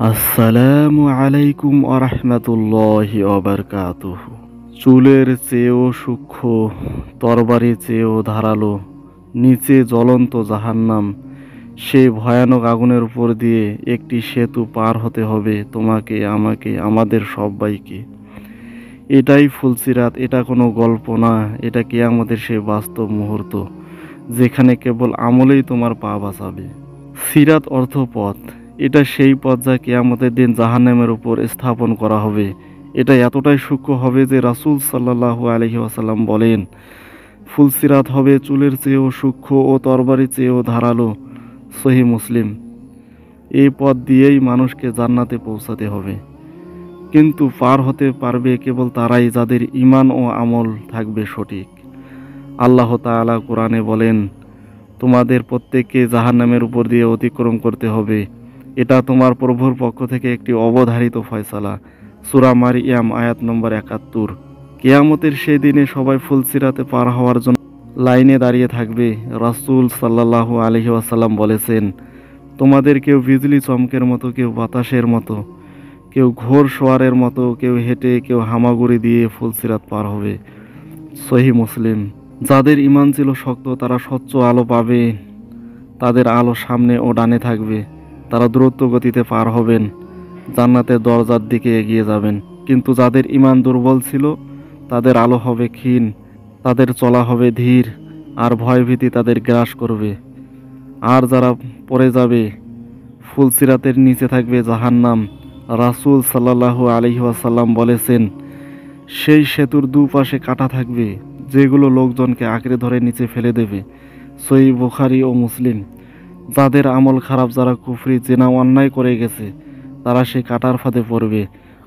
আসসালামু আলাইকুম আরহামাতুল্লাহি ওয়াবারকাতুহু। চুলের চেয়েও সূক্ষ্ম, তরবারির চেয়েও ধারালো, নিচে জ্বলন্ত জাহান্নাম, সেই ভয়ানক আগুনের উপর দিয়ে একটি সেতু পার হতে হবে তোমাকে, আমাকে, আমাদের সবাইকে। এটাই ফুলসিরাত, এটা কোনো গল্প না, এটা কিয়ামতের সেই বাস্তব মুহূর্ত যেখানে কেবল আমলেই তোমার পা বাঁচাবে। সিরাত অর্থ পথ। এটা সেই পথ যা কিয়ামতের দিন জাহান্নামের উপর স্থাপন করা হবে। এটা এতটাই সূক্ষ্ম হবে যে রাসূল সাল্লাল্লাহু আলাইহি ওয়াসাল্লাম বলেন, ফুলসিরাত হবে চুলের চেয়েও সূক্ষ্ম ও তরবারির চেয়েও ধারালো। সহিহ মুসলিম। এই পথ দিয়েই মানুষকে জান্নাতে পৌঁছাতে হবে, কিন্তু পার হতে পারবে কেবল তারাই যাদের ঈমান ও আমল থাকবে সঠিক। আল্লাহ তাআলা কোরআনে বলেন, তোমাদের প্রত্যেককে জাহান্নামের উপর দিয়ে অতিক্রম করতে হবে। এটা তোমার প্রভুর পক্ষ থেকে একটি অবধারিত ফয়সালা। সূরা মারইয়াম আয়াত নম্বর ৭১। কিয়ামতের সেই দিনে সবাই ফুলসিরাতে পার হওয়ার জন্য লাইনে দাঁড়িয়ে থাকবে। রাসূল সাল্লাল্লাহু আলাইহি ওয়াসাল্লাম বলেছেন, তোমাদের কেউ বিজলি চমকের মতো, কেউ বাতাসের মতো, কেউ ঘোর সোয়ারের মতো, কেউ হেঁটে, কেউ হামাগুড়ি দিয়ে ফুলসিরাত পার হবে। সহিহ মুসলিম। যাদের ঈমান ছিল শক্ত তারা স্বচ্ছ আলো পাবে, তাদের আলো সামনে ও ডানে থাকবে। তারা দ্রুত গতিতে পার হবেন, জান্নাতের দরজার দিকে এগিয়ে যাবেন। কিন্তু যাদের ঈমান দুর্বল ছিল তাদের আলো হবে ক্ষীণ, তাদের চলা হবে ধীর, আর ভয়ভীতি তাদের গ্রাস করবে। আর যারা পড়ে যাবে, ফুলসিরাতের নিচে থাকবে জাহান্নাম। রাসূল সাল্লাল্লাহু আলাইহি ওয়াসাল্লাম বলেছেন, সেই সেতুর দুপাশে কাঁটা থাকবে যেগুলো লোকজনকে আঁকড়ে ধরে নিচে ফেলে দেবে। সহিহ বুখারী ও মুসলিম। যাদের আমল খারাপ, যারা কুফরি, জিনা, অন্যায় করে গেছে, তারা সেই কাঁটার ফাঁদে পড়বে।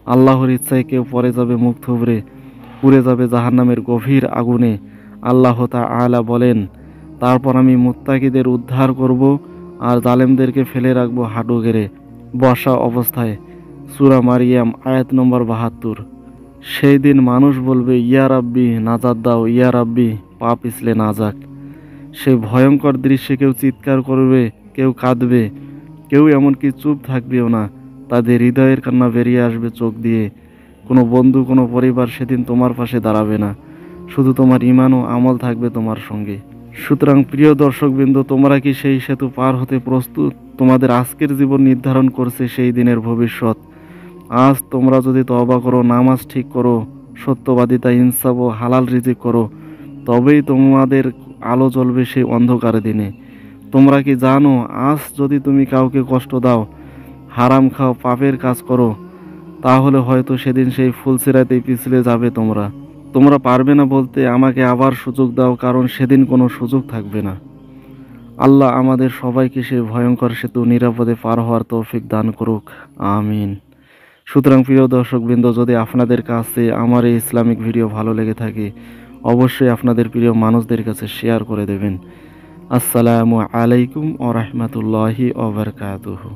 আল্লাহর ইচ্ছায় কেউ পড়ে যাবে মুখ থুবড়ে, পুড়ে যাবে জাহান্নামের গভীর আগুনে। আল্লাহ তাআলা বলেন, তারপর আমি মুত্তাকিদের উদ্ধার করব আর জালেমদেরকে ফেলে রাখবো হাঁটু গেড়ে বসা অবস্থায়। সূরা মারইয়াম আয়াত নম্বর ৭২। সেই দিন মানুষ বলবে, ইয়া রাব্বি নাজাত দাও, ইয়া রাব্বি পা পিছলে না যাক। সেই ভয়ঙ্কর দৃশ্যে কেউ চিৎকার করবে, কেউ কাঁদবে, কেউ এমনকি চুপ থাকবেও না। তাদের হৃদয়ের কান্না বেরিয়ে আসবে চোখ দিয়ে। কোনো বন্ধু, কোনো পরিবার সেদিন তোমার পাশে দাঁড়াবে না, শুধু তোমার ঈমান ও আমল থাকবে তোমার সঙ্গে। সুতরাং প্রিয় দর্শকবৃন্দ, তোমরা কি সেই সেতু পার হতে প্রস্তুত? তোমাদের আজকের জীবন নির্ধারণ করছে সেই দিনের ভবিষ্যৎ। আজ তোমরা যদি তওবা করো, নামাজ ঠিক করো, সত্যবাদিতা, ইনসাফ ও হালাল রিজিক করো, তবেই তোমাদের আলো জ্বলবে সেই অন্ধকার দিনে। তোমরা কি জানো, আজ যদি তুমি কাউকে কষ্ট দাও, হারাম খাও, পাপের কাজ করো, তাহলে হয়তো সেদিন সেই ফুলসিরাতেই পিছলে যাবে তোমরা। তোমরা পারবে না বলতে আমাকে আবার সুযোগ দাও, কারণ সেদিন কোনো সুযোগ থাকবে না। আল্লাহ আমাদের সবাইকে সেই ভয়ঙ্কর সেতু নিরাপদে পার হওয়ার তৌফিক দান করুক। আমিন। সুতরাং প্রিয় দর্শকবৃন্দ, যদি আপনাদের কাছে আমার এই ইসলামিক ভিডিও ভালো লেগে থাকে, অবশ্যই আপনাদের প্রিয় মানুষদের কাছে শেয়ার করে দেবেন। আসসালামু আলাইকুম ওয়া রাহমাতুল্লাহি ওয়া বারাকাতুহু।